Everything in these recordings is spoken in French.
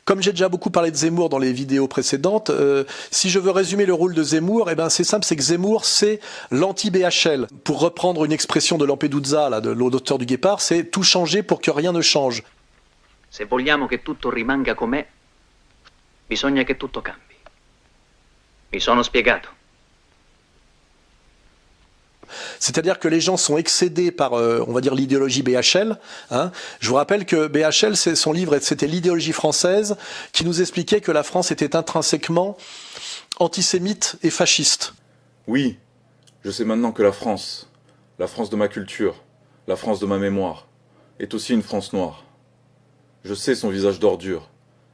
Comme j'ai déjà beaucoup parlé de Zemmour dans les vidéos précédentes, si je veux résumer le rôle de Zemmour, eh ben c'est simple, c'est que Zemmour, c'est l'anti-BHL. Pour reprendre une expression de Lampedusa, là, de l'auteur du Guépard, c'est tout changer pour que rien ne change. Se vogliamo che tutto rimanga com'è, bisogna che tutto cambi. Mi sono spiegato. C'est-à-dire que les gens sont excédés par, on va dire, l'idéologie BHL. Hein. Je vous rappelle que BHL, son livre, c'était l'idéologie française qui nous expliquait que la France était intrinsèquement antisémite et fasciste. Oui, je sais maintenant que la France de ma culture, la France de ma mémoire, est aussi une France noire. Je sais son visage d'ordure,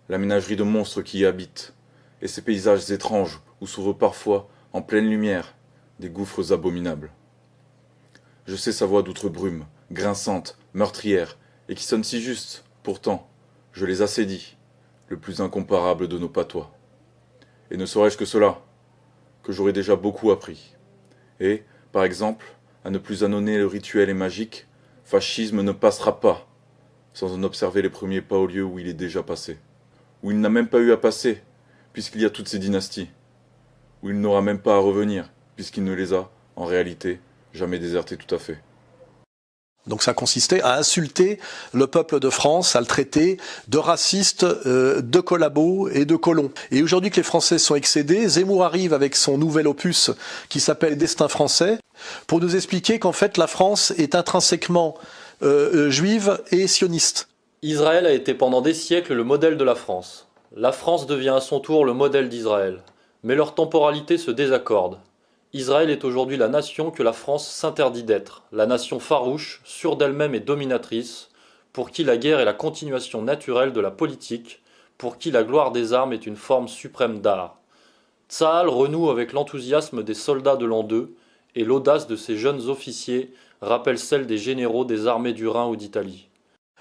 la ménagerie de monstres qui y habitent, et ces paysages étranges où s'ouvrent parfois, en pleine lumière, des gouffres abominables. Je sais sa voix d'outre-brume, grinçante, meurtrière, et qui sonne si juste, pourtant, je les assédie, le plus incomparable de nos patois. Et ne serais-je que cela, que j'aurais déjà beaucoup appris. Et, par exemple, à ne plus annoncer le rituel et magique, fascisme ne passera pas, sans en observer les premiers pas au lieu où il est déjà passé, où il n'a même pas eu à passer, puisqu'il y a toutes ces dynasties, où il n'aura même pas à revenir, puisqu'il ne les a, en réalité, jamais désertés tout à fait. Donc ça consistait à insulter le peuple de France, à le traiter de raciste, de collabo et de colon. Et aujourd'hui que les Français sont excédés, Zemmour arrive avec son nouvel opus qui s'appelle Destin français, pour nous expliquer qu'en fait la France est intrinsèquement juive et sioniste. Israël a été pendant des siècles le modèle de la France. La France devient à son tour le modèle d'Israël. Mais leur temporalité se désaccorde. Israël est aujourd'hui la nation que la France s'interdit d'être, la nation farouche, sûre d'elle-même et dominatrice, pour qui la guerre est la continuation naturelle de la politique, pour qui la gloire des armes est une forme suprême d'art. Tsahal renoue avec l'enthousiasme des soldats de l'an 2, et l'audace de ses jeunes officiers rappelle celle des généraux des armées du Rhin ou d'Italie.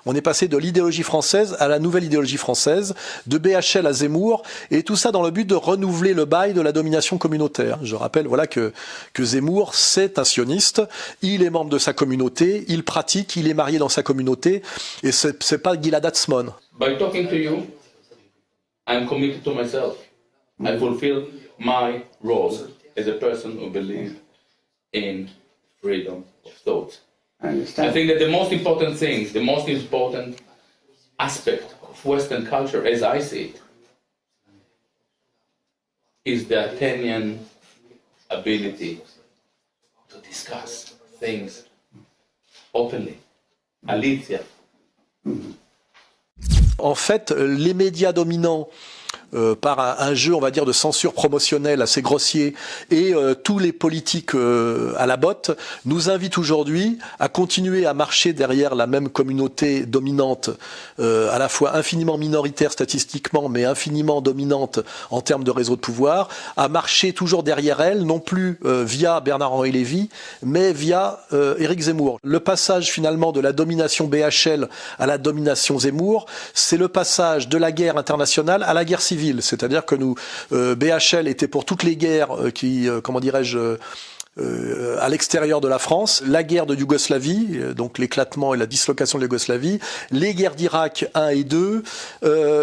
On est passé de l'idéologie française à la nouvelle idéologie française, de BHL à Zemmour, et tout ça dans le but de renouveler le bail de la domination communautaire. Je rappelle voilà que Zemmour, c'est un sioniste, il est membre de sa communauté, il pratique, il est marié dans sa communauté, et c'est pas Gilad Atzmon. By talking to you, I'm committed to myself. I fulfill my role as a person who believes in freedom of thought. I think that the most important thing, the most important aspect of Western culture, as I see it, is the Athenian ability to discuss things openly. Aletheia. En fait, les médias dominants, par un jeu, on va dire, de censure promotionnelle assez grossier, et tous les politiques à la botte, nous invitent aujourd'hui à continuer à marcher derrière la même communauté dominante, à la fois infiniment minoritaire statistiquement, mais infiniment dominante en termes de réseau de pouvoir, à marcher toujours derrière elle, non plus via Bernard-Henri Lévy, mais via Éric Zemmour. Le passage finalement de la domination BHL à la domination Zemmour, c'est le passage de la guerre internationale à la guerre civile. C'est-à-dire que nous, BHL était pour toutes les guerres qui, comment dirais-je, à l'extérieur de la France, la guerre de Yougoslavie, donc l'éclatement et la dislocation de la Yougoslavie, les guerres d'Irak 1 et 2,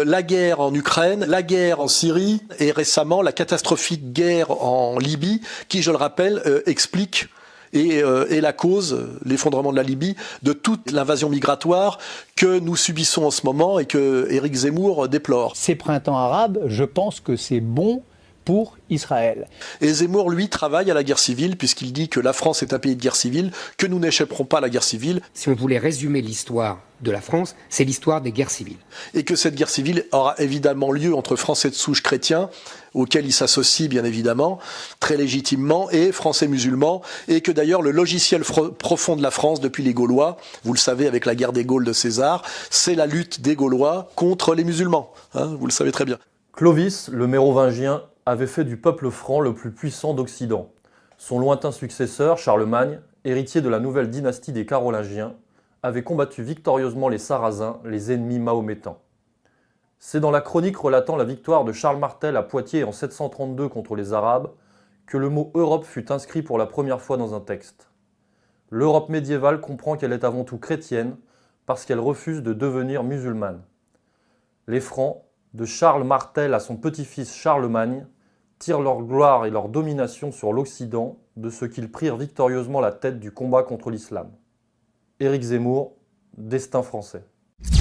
la guerre en Ukraine, la guerre en Syrie, et récemment la catastrophique guerre en Libye, qui, je le rappelle, explique et la cause, l'effondrement de la Libye, de toute l'invasion migratoire que nous subissons en ce moment et que Éric Zemmour déplore. Ces printemps arabes, je pense que c'est bon pour Israël. Et Zemmour, lui, travaille à la guerre civile, puisqu'il dit que la France est un pays de guerre civile, que nous n'échapperons pas à la guerre civile. Si on voulait résumer l'histoire de la France, c'est l'histoire des guerres civiles. Et que cette guerre civile aura évidemment lieu entre Français de souche chrétiens, auxquels il s'associe bien évidemment, très légitimement, et Français musulmans, et que d'ailleurs le logiciel profond de la France depuis les Gaulois, vous le savez avec la guerre des Gaules de César, c'est la lutte des Gaulois contre les musulmans, hein, vous le savez très bien. Clovis, le mérovingien, avait fait du peuple franc le plus puissant d'Occident. Son lointain successeur, Charlemagne, héritier de la nouvelle dynastie des Carolingiens, avait combattu victorieusement les Sarrasins, les ennemis mahométans. C'est dans la chronique relatant la victoire de Charles Martel à Poitiers en 732 contre les Arabes que le mot Europe fut inscrit pour la première fois dans un texte. L'Europe médiévale comprend qu'elle est avant tout chrétienne parce qu'elle refuse de devenir musulmane. Les Francs, de Charles Martel à son petit-fils Charlemagne, tirent leur gloire et leur domination sur l'Occident de ce qu'ils prirent victorieusement la tête du combat contre l'islam. Éric Zemmour, Destin français.